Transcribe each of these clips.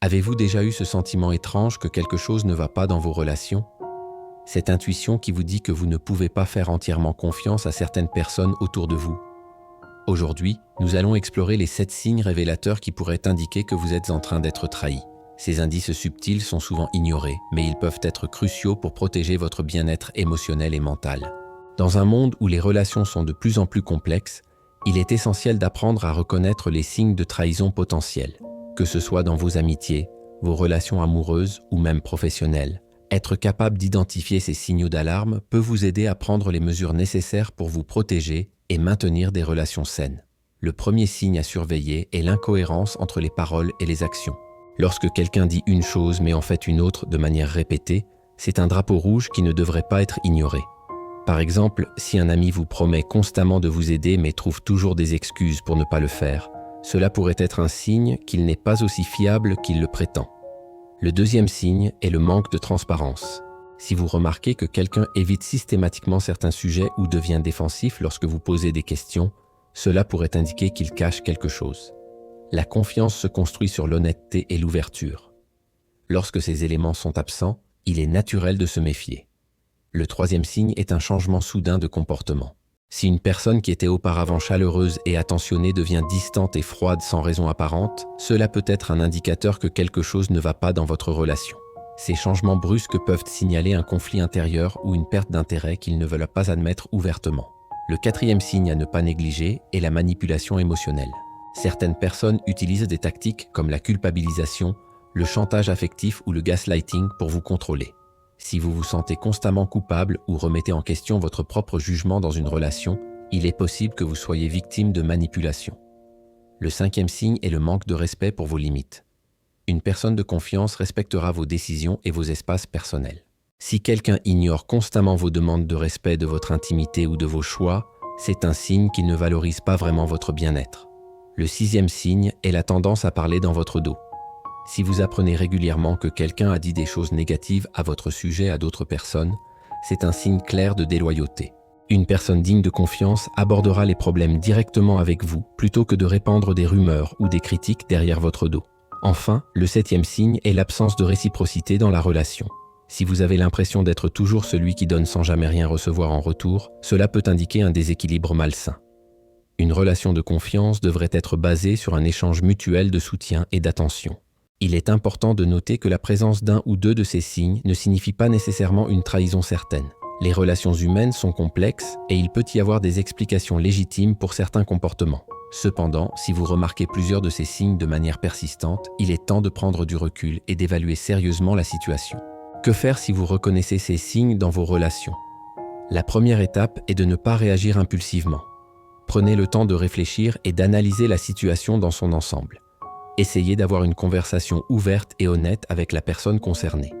Avez-vous déjà eu ce sentiment étrange que quelque chose ne va pas dans vos relations? Cette intuition qui vous dit que vous ne pouvez pas faire entièrement confiance à certaines personnes autour de vous. Aujourd'hui, nous allons explorer les 7 signes révélateurs qui pourraient indiquer que vous êtes en train d'être trahi. Ces indices subtils sont souvent ignorés, mais ils peuvent être cruciaux pour protéger votre bien-être émotionnel et mental. Dans un monde où les relations sont de plus en plus complexes, il est essentiel d'apprendre à reconnaître les signes de trahison potentiels, que ce soit dans vos amitiés, vos relations amoureuses ou même professionnelles. Être capable d'identifier ces signaux d'alarme peut vous aider à prendre les mesures nécessaires pour vous protéger et maintenir des relations saines. Le premier signe à surveiller est l'incohérence entre les paroles et les actions. Lorsque quelqu'un dit une chose mais en fait une autre de manière répétée, c'est un drapeau rouge qui ne devrait pas être ignoré. Par exemple, si un ami vous promet constamment de vous aider mais trouve toujours des excuses pour ne pas le faire, cela pourrait être un signe qu'il n'est pas aussi fiable qu'il le prétend. Le deuxième signe est le manque de transparence. Si vous remarquez que quelqu'un évite systématiquement certains sujets ou devient défensif lorsque vous posez des questions, cela pourrait indiquer qu'il cache quelque chose. La confiance se construit sur l'honnêteté et l'ouverture. Lorsque ces éléments sont absents, il est naturel de se méfier. Le troisième signe est un changement soudain de comportement. Si une personne qui était auparavant chaleureuse et attentionnée devient distante et froide sans raison apparente, cela peut être un indicateur que quelque chose ne va pas dans votre relation. Ces changements brusques peuvent signaler un conflit intérieur ou une perte d'intérêt qu'ils ne veulent pas admettre ouvertement. Le quatrième signe à ne pas négliger est la manipulation émotionnelle. Certaines personnes utilisent des tactiques comme la culpabilisation, le chantage affectif ou le gaslighting pour vous contrôler. Si vous vous sentez constamment coupable ou remettez en question votre propre jugement dans une relation, il est possible que vous soyez victime de manipulation. Le cinquième signe est le manque de respect pour vos limites. Une personne de confiance respectera vos décisions et vos espaces personnels. Si quelqu'un ignore constamment vos demandes de respect de votre intimité ou de vos choix, c'est un signe qu'il ne valorise pas vraiment votre bien-être. Le sixième signe est la tendance à parler dans votre dos. Si vous apprenez régulièrement que quelqu'un a dit des choses négatives à votre sujet à d'autres personnes, c'est un signe clair de déloyauté. Une personne digne de confiance abordera les problèmes directement avec vous plutôt que de répandre des rumeurs ou des critiques derrière votre dos. Enfin, le septième signe est l'absence de réciprocité dans la relation. Si vous avez l'impression d'être toujours celui qui donne sans jamais rien recevoir en retour, cela peut indiquer un déséquilibre malsain. Une relation de confiance devrait être basée sur un échange mutuel de soutien et d'attention. Il est important de noter que la présence d'un ou deux de ces signes ne signifie pas nécessairement une trahison certaine. Les relations humaines sont complexes et il peut y avoir des explications légitimes pour certains comportements. Cependant, si vous remarquez plusieurs de ces signes de manière persistante, il est temps de prendre du recul et d'évaluer sérieusement la situation. Que faire si vous reconnaissez ces signes dans vos relations? La première étape est de ne pas réagir impulsivement. Prenez le temps de réfléchir et d'analyser la situation dans son ensemble. Essayez d'avoir une conversation ouverte et honnête avec la personne concernée.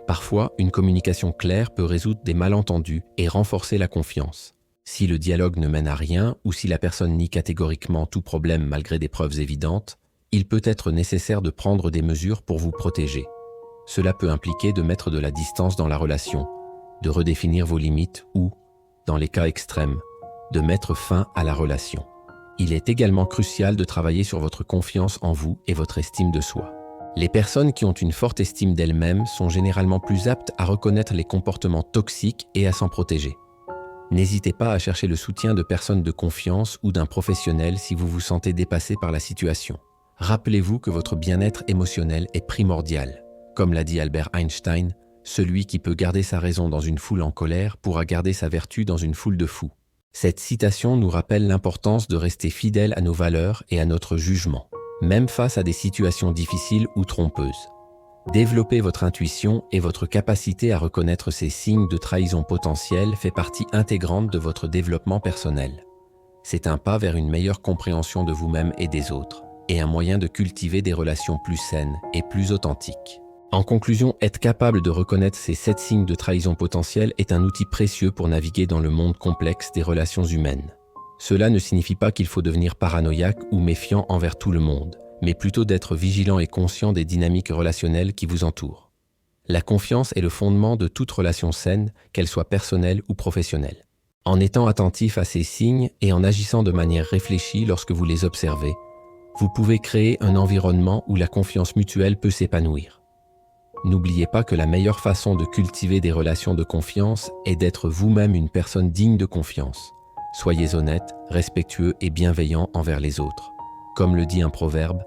Parfois, une communication claire peut résoudre des malentendus et renforcer la confiance. Si le dialogue ne mène à rien ou si la personne nie catégoriquement tout problème malgré des preuves évidentes, il peut être nécessaire de prendre des mesures pour vous protéger. Cela peut impliquer de mettre de la distance dans la relation, de redéfinir vos limites ou, dans les cas extrêmes, de mettre fin à la relation. Il est également crucial de travailler sur votre confiance en vous et votre estime de soi. Les personnes qui ont une forte estime d'elles-mêmes sont généralement plus aptes à reconnaître les comportements toxiques et à s'en protéger. N'hésitez pas à chercher le soutien de personnes de confiance ou d'un professionnel si vous vous sentez dépassé par la situation. Rappelez-vous que votre bien-être émotionnel est primordial. Comme l'a dit Albert Einstein, celui qui peut garder sa raison dans une foule en colère pourra garder sa vertu dans une foule de fous. Cette citation nous rappelle l'importance de rester fidèle à nos valeurs et à notre jugement, même face à des situations difficiles ou trompeuses. Développer votre intuition et votre capacité à reconnaître ces signes de trahison potentielle fait partie intégrante de votre développement personnel. C'est un pas vers une meilleure compréhension de vous-même et des autres, et un moyen de cultiver des relations plus saines et plus authentiques. En conclusion, être capable de reconnaître ces 7 signes de trahison potentielle est un outil précieux pour naviguer dans le monde complexe des relations humaines. Cela ne signifie pas qu'il faut devenir paranoïaque ou méfiant envers tout le monde, mais plutôt d'être vigilant et conscient des dynamiques relationnelles qui vous entourent. La confiance est le fondement de toute relation saine, qu'elle soit personnelle ou professionnelle. En étant attentif à ces signes et en agissant de manière réfléchie lorsque vous les observez, vous pouvez créer un environnement où la confiance mutuelle peut s'épanouir. N'oubliez pas que la meilleure façon de cultiver des relations de confiance est d'être vous-même une personne digne de confiance. Soyez honnête, respectueux et bienveillant envers les autres. Comme le dit un proverbe,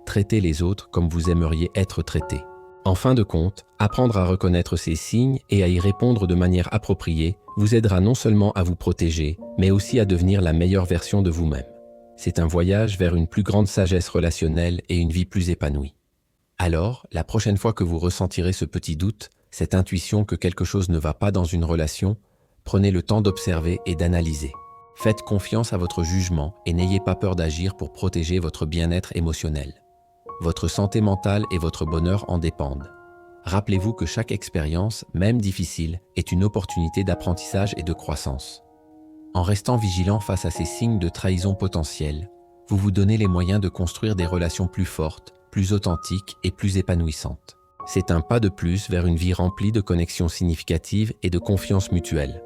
traitez les autres comme vous aimeriez être traités. En fin de compte, apprendre à reconnaître ces signes et à y répondre de manière appropriée vous aidera non seulement à vous protéger, mais aussi à devenir la meilleure version de vous-même. C'est un voyage vers une plus grande sagesse relationnelle et une vie plus épanouie. Alors, la prochaine fois que vous ressentirez ce petit doute, cette intuition que quelque chose ne va pas dans une relation, prenez le temps d'observer et d'analyser. Faites confiance à votre jugement et n'ayez pas peur d'agir pour protéger votre bien-être émotionnel. Votre santé mentale et votre bonheur en dépendent. Rappelez-vous que chaque expérience, même difficile, est une opportunité d'apprentissage et de croissance. En restant vigilant face à ces signes de trahison potentiels, vous vous donnez les moyens de construire des relations plus fortes, plus authentiques et plus épanouissantes. C'est un pas de plus vers une vie remplie de connexions significatives et de confiance mutuelle.